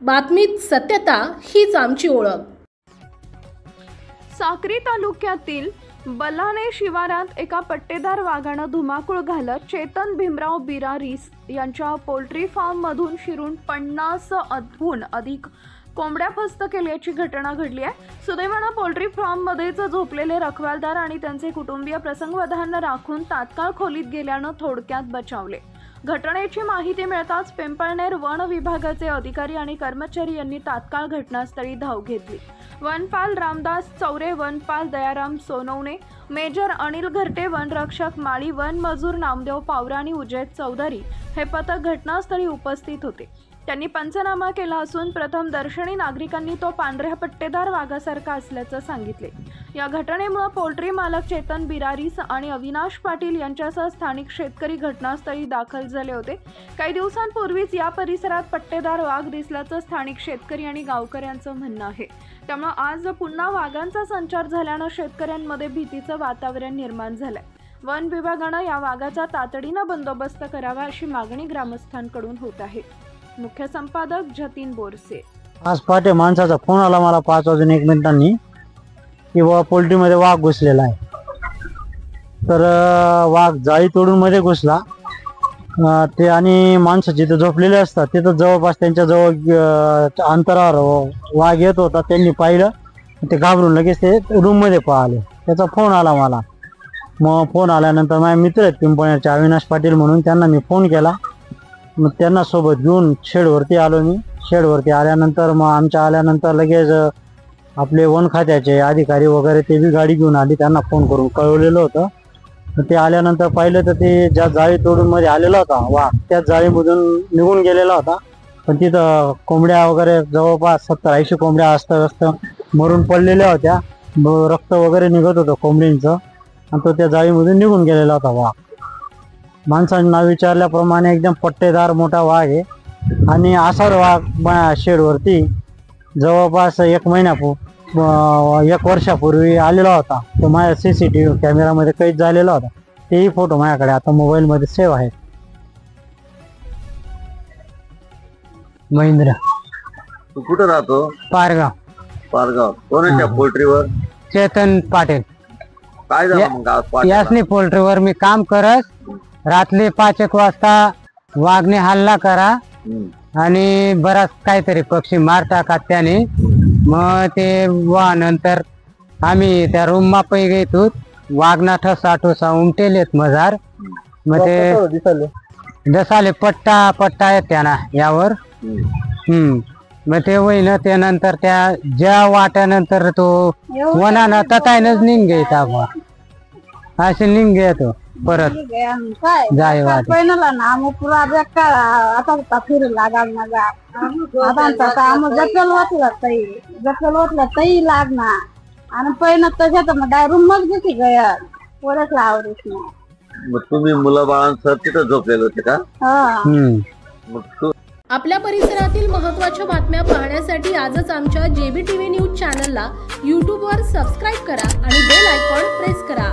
बातमीत सत्यता हीच आमची ओळख। साक्री तालुक्यातील बल्हाणे शिवारात एका पट्टेदार वाघानं धुमाकूळ घालत चेतन भीमराव बिरारीस यांच्या पोल्ट्री फार्म मधून शिरून 50हून अधिक कोंबड्या फस्त केल्याची घटना घडली आहे। सुदैवानं पोल्ट्री फार्म मध्येच झोपलेले रखवालदार आणि त्यांचे कुटुंबीय प्रसंगवधान राखून तात्काळ खोलीत गेल्यानं थोडक्यात बचावले। घटनेची माहिती मिळताच पिंपळनेर वन विभागाचे अधिकारी आणि कर्मचारी यांनी तात्काळ घटनास्थळी धाव घेतली। वनपाल रामदास चौरे, वनपाल दयाराम सोनवणे, मेजर अनिल घरटे, वनरक्षक माळी, वन मजूर नामदेव पावरा आणि उजय चौधरी हे पथक घटनास्थळी उपस्थित होते। त्यांनी पंचनामा केला असून प्रथम दर्शनी नागरिकांनी तो पांढऱ्या पट्टेदार वाघासारखा असल्याचं सांगितले। या घटनेमुळे पोल्ट्री मालक चेतन बिरारीस आणि अविनाश पाटील यांच्यासह स्थानिक शेतकरी घटनास्थळी दाखल झाले होते। काही दिवसांपूर्वीच या परिसरात पट्टेदार वाघ दिसल्याचं स्थानिक शेतकरी आणि गावकऱ्यांचं म्हणणं आहे। त्यामुळे आज पुन्हा वाघांचा संचार झाल्यानं शेतकऱ्यांमध्ये भीतीचं वातावरण निर्माण झालंय। वन विभागानं या वाघाचा तातडीनं बंदोबस्त करावा अशी मागणी ग्रामस्थांकडून होत आहे। मुख्य संपादक जतीन बोरसे। आज पहाटे माणसाचा फोन आला मला 5:01 की बाबा पोल्ट्रीमध्ये वाघ घुसलेला आहे। तर वाघ जाळी तोडून मध्ये घुसला ते आणि माणसं जिथे झोपलेले असतात तिथं जवळपास त्यांच्या जवळ अंतरावर वाघ येत होता। त्यांनी पाहिलं, ते घाबरून लगेच ते रूम मध्ये पळाले। त्याचा फोन आला मला। मग फोन आल्यानंतर माझे मित्र आहेत पिंपळनेरचे अविनाश पाटील म्हणून, त्यांना मी फोन केला। मग त्यांना सोबत घेऊन शेडवरती आलो मी। शेडवरती आल्यानंतर मग आमच्या आल्यानंतर लगेच आपले वन खात्याचे अधिकारी वगैरे ते बी गाडी घेऊन आली, त्यांना फोन करून कळवलेलं होतं। ते आल्यानंतर पाहिलं तर ते ज्या जाळी तोडून मध्ये आलेला होता वाघ, त्या जाळीमधून निघून गेलेला होता। पण तिथं कोंबड्या वगैरे जवळपास 70-80 कोंबड्या अस्ताव्यस्त मरून पडलेल्या होत्या। रक्त वगैरे निघत होतं कोंबडींचं, आणि तो त्या जाळीमधून निघून गेलेला होता वाघ। माणसांना विचारल्याप्रमाणे एकदम पट्टेदार मोठा वाघ आहे। आणि असा वाघ शेडवरती जवळपास 1 वर्षापूर्वी आलेला होता। तो माझ्या CCTV कॅमेरामध्ये कैद झालेला होता। तेही फोटो माझ्याकडे आता मोबाईलमध्ये सेव्ह आहेत। महेंद्र। तू कुठं राहतो? पारगाव। कोणाच्या पोल्ट्रीवर? चेतन पाटील। काय झालं मग आज? यासनी पोल्ट्रीवर मी काम करत रात्री 5-1 वाजता वाघने हल्ला करा आणि बराच काहीतरी पक्षी मार टाका त्याने। मग ते नंतर आम्ही त्या रूम मा पै घेतो, वाघना ठसा उमटेलेत मजार। मग ते जसाले पट्टा आहेत त्यांना यावर। मग ते होईन त्यानंतर त्या ज्या वाट्यानंतर तो वनानं ततायनच निघायचा असे निघतो परत जाय वाट पहिला ना आम पुरा बेकार आता फिर लागाल ना जा आता आम जटल होतला तई लागना आणि पहिला त्याच्यात मग रूम मग घेते गया परत लावरीस ना। मग तुम्ही मुलं बाळांसह तिथं झोपलेले होते का? मग तू आपल्या परिसरातील महत्त्वाच्या बातम्या पाहण्यासाठी आजच आमच्या JBTV न्यूज चॅनलला YouTube वर सबस्क्राईब करा आणि बेल आयकॉन प्रेस करा।